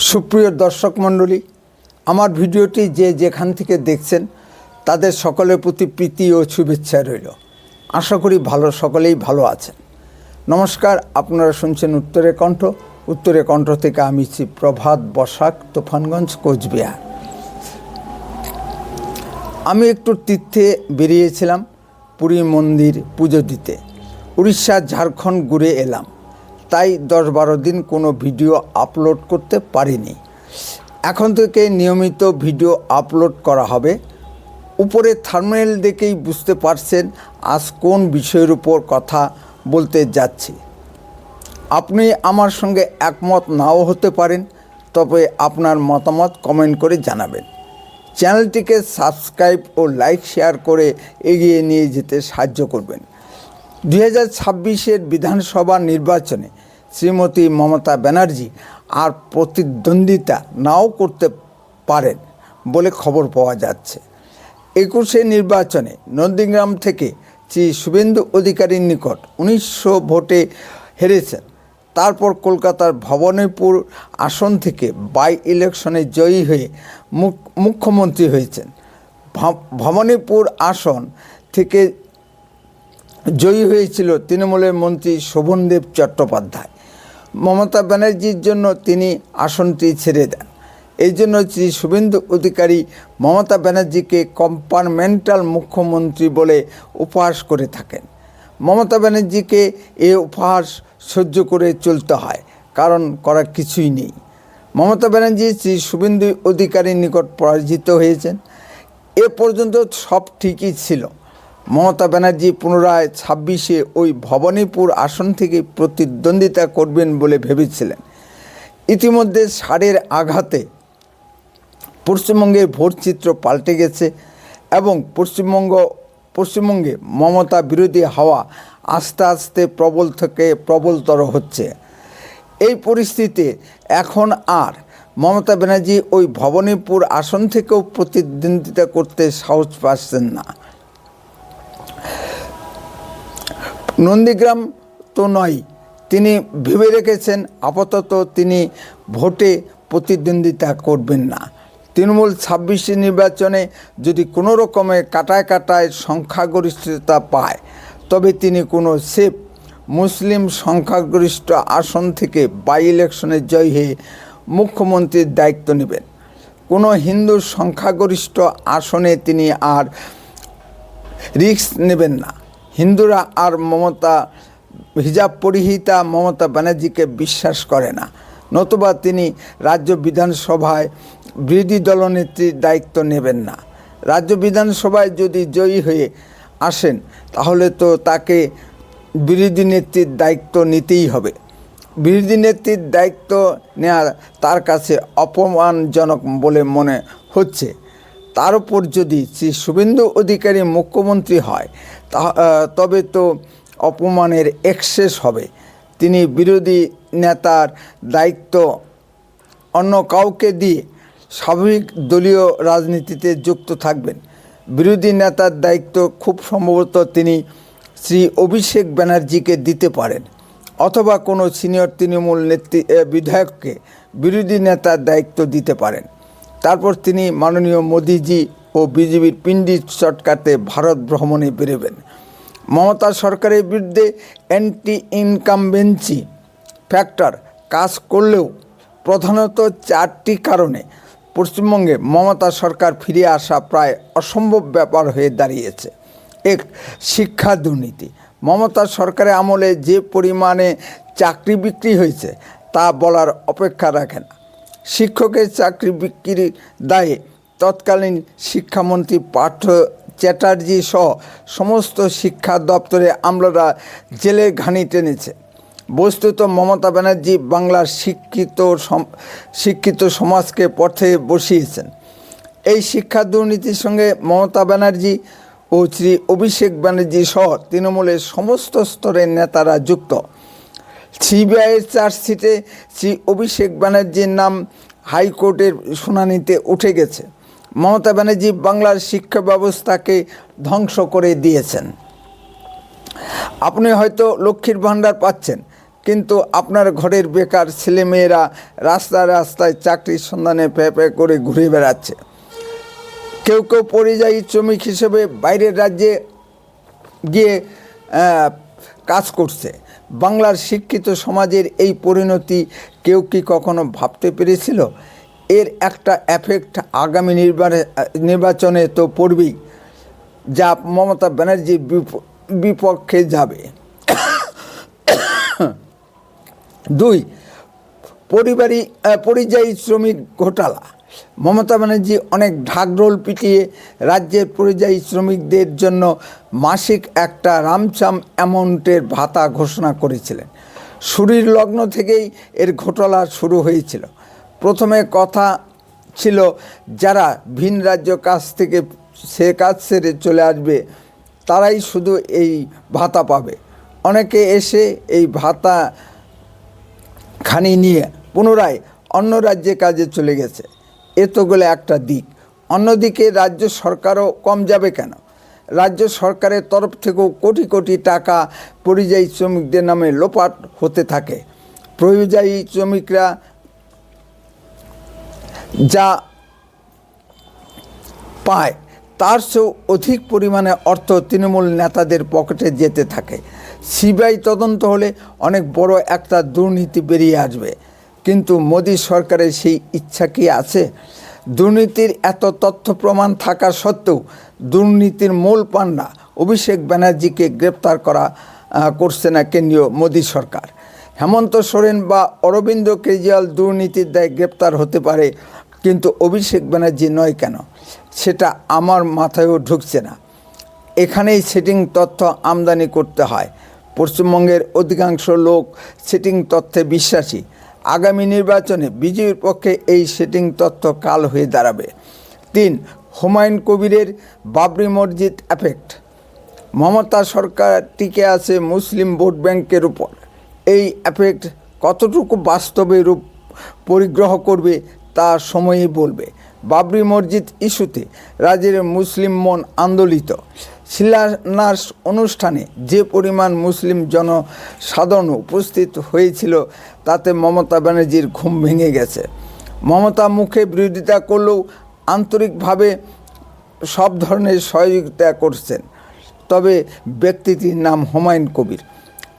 সুপ্রিয় দর্শক মণ্ডলী, আমার ভিডিওটি যে যেখান থেকে দেখছেন তাদের সকলের প্রতি প্রীতি ও শুভেচ্ছা রইল। আশা করি সকলেই ভালো আছেন। নমস্কার, আপনারা শুনছেন উত্তরের কণ্ঠ। উত্তরের কণ্ঠ থেকে আমি প্রভাত বসাক, তুফানগঞ্জ, কোচবিহার। আমি একটু তীর্থে বেরিয়েছিলাম, পুরী মন্দির পুজো দিতে। উড়িষ্যা, ঝাড়খণ্ড ঘুরে এলাম, তাই 10-12 দিন কোনো ভিডিও আপলোড করতে পারিনি। এখন থেকে নিয়মিত ভিডিও আপলোড করা হবে। উপরে থাম্বনেল দেখেই বুঝতে পারছেন আজ কোন বিষয়ের উপর কথা বলতে যাচ্ছি। আপনি আমার সঙ্গে একমত নাও হতে পারেন, তবে আপনার মতামত কমেন্ট করে জানাবেন। চ্যানেলটিকে সাবস্ক্রাইব ও লাইক শেয়ার করে এগিয়ে নিয়ে যেতে সাহায্য করবেন। 2026-এর বিধানসভা নির্বাচনে শ্রীমতী মমতা ব্যানার্জি আর প্রতিদ্বন্দ্বিতা নাও করতে পারেন বলে খবর পাওয়া যাচ্ছে। 21-এ নির্বাচনে নন্দীগ্রাম থেকে শ্রী শুভেন্দু অধিকারীর নিকট 1900 ভোটে হেরেছেন। তারপর কলকাতার ভবানীপুর আসন থেকে বাই ইলেকশনে জয়ী হয়ে মুখ্যমন্ত্রী হয়েছেন। ভবানীপুর আসন থেকে জয়ী হয়েছিল তৃণমূলের মন্ত্রী শোভনদেব চট্টোপাধ্যায়। মমতা ব্যানার্জির জন্য তিনি আসনটি ছেড়ে দেন। এই জন্য শ্রী শুভেন্দু অধিকারী মমতা ব্যানার্জিকে কম্পার্টমেন্টাল মুখ্যমন্ত্রী বলে উপহাস করে থাকেন। মমতা ব্যানার্জিকে এ উপহাস সহ্য করে চলতে হয়, কারণ করার কিছুই নেই। মমতা ব্যানার্জি শ্রী শুভেন্দু অধিকারীর নিকট পরাজিত হয়েছেন। এ পর্যন্ত সব ঠিকই ছিল। মমতা ব্যানার্জি পুনরায় 26-এ ওই ভবানীপুর আসন থেকে প্রতিদ্বন্দ্বিতা করবেন বলে ভেবেছিলেন। ইতিমধ্যে ষাঁড়ের আঘাতে পশ্চিমবঙ্গের ভোটচিত্র পাল্টে গেছে এবং পশ্চিমবঙ্গে মমতা বিরোধী হাওয়া আস্তে আস্তে প্রবল থেকে প্রবলতর হচ্ছে। এই পরিস্থিতিতে এখন আর মমতা ব্যানার্জি ওই ভবানীপুর আসন থেকেও প্রতিদ্বন্দ্বিতা করতে সাহস পাচ্ছেন না। নন্দীগ্রাম তো নয়, তিনি ভেবে রেখেছেন আপাতত তিনি ভোটে প্রতিদ্বন্দ্বিতা করবেন না। তৃণমূল 26 নির্বাচনে যদি কোনো রকমের কাটায় সংখ্যাগরিষ্ঠতা পায়, তবে তিনি কোনো সেফ মুসলিম সংখ্যাগরিষ্ঠ আসন থেকে বাই ইলেকশনে জয়ী হয়ে মুখ্যমন্ত্রীর দায়িত্ব নেবেন। কোনো হিন্দু সংখ্যাগরিষ্ঠ আসনে তিনি আর রিস্ক নেবেন না। হিন্দুরা আর হিজাব পরিহিতা মমতা ব্যানার্জিকে বিশ্বাস করে না, নতুবা তিনি রাজ্য বিধানসভায় বিরোধী দলনেত্রীর দায়িত্ব নেবেন না। রাজ্য বিধানসভায় যদি জয়ী হয়ে আসেন, তাহলে তো তাকে বিরোধী নেত্রীর দায়িত্ব নিতেই হবে। বিরোধী নেত্রীর দায়িত্ব নেওয়া তার কাছে অপমানজনক বলে মনে হচ্ছে। তার উপর যদি শ্রী শুভেন্দু অধিকারী মুখ্যমন্ত্রী হয়, তবে তো অপমানের এক্সেস হবে। তিনি বিরোধী নেতার দায়িত্ব অন্য কাউকে দিয়ে স্বাভাবিক দলীয় রাজনীতিতে যুক্ত থাকবেন। বিরোধী নেতার দায়িত্ব খুব সম্ভবত তিনি শ্রী অভিষেক ব্যানার্জিকে দিতে পারেন, অথবা কোনো সিনিয়র তৃণমূল বিধায়ককে বিরোধী নেতার দায়িত্ব দিতে পারেন। তারপর তিনি মাননীয় মোদিজি ও বিজেপির পিণ্ডি চটকাতে ভারত ভ্রমণে বেরোবেন। মমতা সরকারের বিরুদ্ধে অ্যান্টি ইনকামবেন্সি ফ্যাক্টর কাজ করলেও প্রধানত 4টি কারণে পশ্চিমবঙ্গে মমতা সরকার ফিরে আসা প্রায় অসম্ভব ব্যাপার হয়ে দাঁড়িয়েছে। 1. শিক্ষা দুর্নীতি। মমতা সরকারের আমলে যে পরিমাণে চাকরি বিক্রি হয়েছে তা বলার অপেক্ষা রাখে না। শিক্ষকের চাকরি বিক্রির দায়ে তৎকালীন শিক্ষামন্ত্রী পার্থ চ্যাটার্জি সহ সমস্ত শিক্ষা দপ্তরে আমলারা জেলের ঘানি টেনেছে। বস্তুত মমতা ব্যানার্জি বাংলার শিক্ষিত সমাজকে পথে বসিয়েছেন। এই শিক্ষা দুর্নীতির সঙ্গে মমতা ব্যানার্জি ও শ্রী অভিষেক ব্যানার্জি সহ তৃণমূলের সমস্ত স্তরের নেতারা যুক্ত। সিবিআইয়ের চার্জশিটে শ্রী অভিষেক ব্যানার্জির নাম হাইকোর্টের শুনানিতে উঠে গেছে। মমতা ব্যানার্জি বাংলার শিক্ষা ব্যবস্থাকে ধ্বংস করে দিয়েছেন। আপনি হয়তো লক্ষ্মীর ভাণ্ডার পাচ্ছেন, কিন্তু আপনার ঘরের বেকার ছেলেমেয়েরা রাস্তায় রাস্তায় চাকরির সন্ধানে প্যাঁ করে ঘুরে বেড়াচ্ছে। কেউ কেউ পরিযায়ী শ্রমিক হিসেবে বাইরের রাজ্যে গিয়ে কাজ করছে। বাংলার শিক্ষিত সমাজের এই পরিণতি কেউ কি কখনো ভাবতে পেরেছিল? এর একটা এফেক্ট আগামী নির্বাচনে তো পড়বেই, যা মমতা ব্যানার্জির বিপক্ষে যাবে। 2, পরিযায়ী শ্রমিক ঘোটালা। মমতা ব্যানার্জি অনেক ঢাকঢোল পিটিয়ে রাজ্যের পরিযায়ী শ্রমিকদের জন্য মাসিক একটা রামচাম অ্যামাউন্টের ভাতা ঘোষণা করেছিলেন। শুরুর লগ্ন থেকেই এর ঘোটালা শুরু হয়েছিল। প্রথমে কথা ছিল যারা ভিন রাজ্য কাজ থেকে কাজ সেরে চলে আসবে তারাই শুধু এই ভাতা পাবে। অনেকে এসে এই ভাতা খানি নিয়ে পুনরায় অন্য রাজ্যে কাজে চলে গেছে। এ তো গেলে একটা দিক। অন্যদিকে রাজ্য সরকারও কম যাবে কেন? রাজ্য সরকারের তরফ থেকেও কোটি কোটি টাকা পরিযায়ী শ্রমিকদের নামে লোপাট হতে থাকে। পরিযায়ী শ্রমিকরা যা পায় তার চেয়েও অধিক পরিমাণে অর্থ তৃণমূল নেতাদের পকেটে যেতে থাকে। সিবিআই তদন্ত হলে অনেক বড় একটা দুর্নীতি বেরিয়ে আসবে, কিন্তু মোদী সরকারের সেই ইচ্ছা কি আছে? দুর্নীতির এত তথ্য প্রমাণ থাকা সত্ত্বেও দুর্নীতির মূল পান্ডা অভিষেক ব্যানার্জিকে গ্রেপ্তার করছে না কেন্দ্রীয় মোদী সরকার। হেমন্ত সোরেন বা অরবিন্দ কেজরিওয়াল দুর্নীতির দায়ে গ্রেপ্তার হতে পারে, কিন্তু অভিষেক ব্যানার্জি নয় কেন? সেটা আমার মাথায়ও ঢুকছে না। এখানেই সেটিং তথ্য আমদানি করতে হয়। পশ্চিমবঙ্গের অধিকাংশ লোক সেটিং তথ্যে বিশ্বাসী। আগামী নির্বাচনে বিজেপির পক্ষে এই সেটিং তথ্য কাল হয়ে দাঁড়াবে। 3, হুমায়ুন কবিরের বাবরি মসজিদ এফেক্ট। মমতা সরকার টিকে আছে মুসলিম ভোট ব্যাংকের উপর। এই এফেক্ট কতটুকু বাস্তবে রূপ পরিগ্রহ করবে তা সময়ই বলবে। বাবরি মসজিদ ইস্যুতে রাজ্যের মুসলিম মন আন্দোলিত। শিলান্যাস অনুষ্ঠানে যে পরিমাণ মুসলিম জনসাধারণ উপস্থিত হয়েছিল তাতে মমতা ব্যানার্জির ঘুম ভেঙে গেছে। মমতা মুখে বিরোধিতা করলেও আন্তরিকভাবে সব ধরনের সহযোগিতা করছেন। তবে ব্যক্তিটির নাম হুমায়ুন কবির,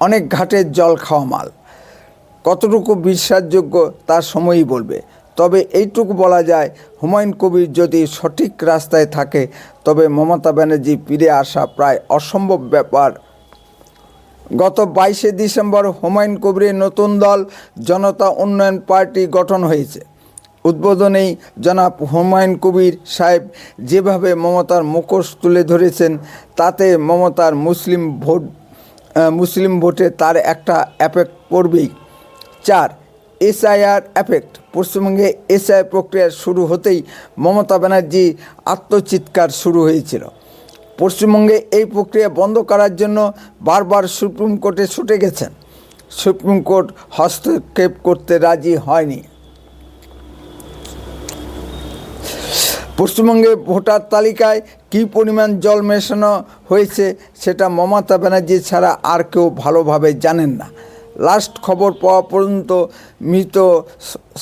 অনেক ঘাটের জল খাওয়া মাল। কতটুকু বিশ্বাসযোগ্য তার সময়ই বলবে। তবে এইটুকু বলা যায়, হুমায়ুন কবির যদি সঠিক রাস্তায় থাকে তবে মমতা ব্যানার্জি ফিরে আসা প্রায় অসম্ভব ব্যাপার। গত 22শে ডিসেম্বর হুমায়ুন কবিরের নতুন দল জনতা উন্নয়ন পার্টি গঠন হয়েছে। উদ্বোধনেই জনাব হুমায়ুন কবির সাহেব যেভাবে মমতার মুখোশ তুলে ধরেছেন তাতে মমতার মুসলিম ভোটে তার একটা এফেক্ট পড়বেই। 4, এসআইআর এফেক্ট। পশ্চিমবঙ্গে এসআইআর প্রক্রিয়া শুরু হতেই মমতা ব্যানার্জি আত্মচিৎকার শুরু হয়েছিল। পশ্চিমবঙ্গে এই প্রক্রিয়া বন্ধ করার জন্য বারবার সুপ্রিম কোর্টে ছুটে গেছেন। সুপ্রিম কোর্ট হস্তক্ষেপ করতে রাজি হয়নি। পশ্চিমবঙ্গে ভোটার তালিকায় কী পরিমাণ জল মেশানো হয়েছে সেটা মমতা ব্যানার্জি ছাড়া আর কেউ ভালোভাবে জানেন না। লাস্ট খবর পাওয়া পর্যন্ত মৃত,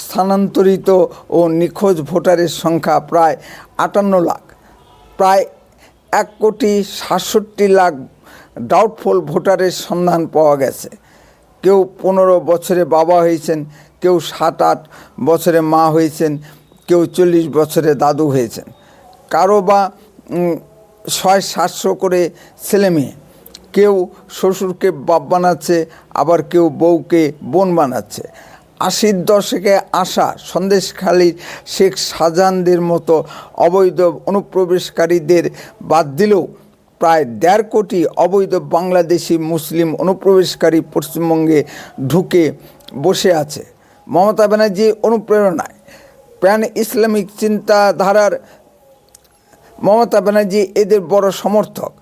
স্থানান্তরিত ও নিখোঁজ ভোটারের সংখ্যা প্রায় 58 লাখ। প্রায় 1,67,00,000 ডাউটফুল ভোটারের সন্ধান পাওয়া গেছে। কেউ 15 বছরে বাবা হয়েছেন, কেউ 7-8 বছরে মা হয়েছেন, কেউ 40 বছরে দাদু হয়েছেন। কারো বা 600-700 করে ছেলে মেয়ে। কেউ শ্বশুরকে বাপ বানাচ্ছে, আবার কেউ বউকে বোন বানাচ্ছে। 80-র দশকে আসা সন্দেশখালীর শেখ শাহজাহানদের মতো অবৈধ অনুপ্রবেশকারীদের বাদ দিলেও প্রায় 1.5 কোটি অবৈধ বাংলাদেশি মুসলিম অনুপ্রবেশকারী পশ্চিমবঙ্গে ঢুকে বসে আছে। মমতা ব্যানার্জি অনুপ্রেরণায় প্যান ইসলামিক চিন্তাধারার মমতা ব্যানার্জি এদের বড় সমর্থক।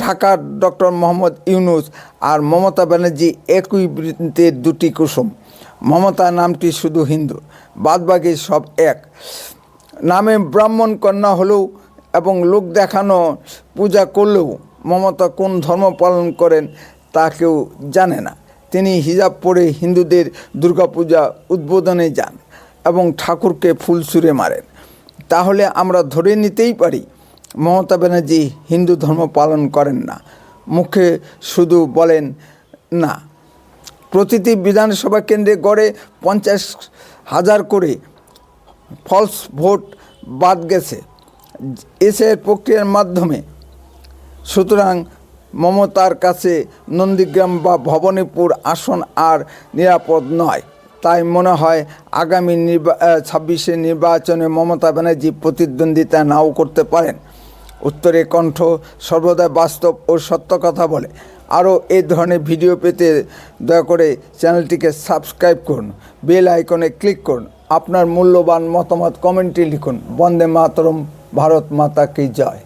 ঢাকার ডক্টর মোহাম্মদ ইউনুস আর মমতা ব্যানার্জি একই বৃন্তের দুটি কুসুম। মমতা নামটি শুধু হিন্দু, বাদবাকি সব এক। নামে ব্রাহ্মণ কন্যা হলেও এবং লোক দেখানো পূজা করলেও মমতা কোন ধর্ম পালন করেন তা কেউ জানে না। তিনি হিজাব পরে হিন্দুদের দুর্গাপূজা উদ্বোধনে যান এবং ঠাকুরকে ফুল ছুঁড়ে মারেন, তাহলে আমরা ধরে নিতেই পারি মমতা ব্যানার্জি হিন্দু ধর্ম পালন করেন না, মুখে শুধু বলেন না। প্রতিটি বিধানসভা কেন্দ্রে গড়ে 50,000 করে ফলস ভোট বাদ গেছে এসআইয়ের প্রক্রিয়ার মাধ্যমে। সুতরাং মমতার কাছে নন্দীগ্রাম বা ভবানীপুর আসন আর নিরাপদ নয়। তাই মনে হয় আগামী 26 নির্বাচনে মমতা ব্যানার্জি প্রতিদ্বন্দ্বিতা নাও করতে পারেন। উত্তরে কণ্ঠ সর্বদা বাস্তব ও সত্য কথা বলে। আরও এই ধরনের ভিডিও পেতে দয়া করে চ্যানেলটিকে সাবস্ক্রাইব করুন, বেল আইকনে ক্লিক করুন, আপনার মূল্যবান মতামত কমেন্টে লিখুন। বন্দে মাতরম, ভারত মাতা কি জয়।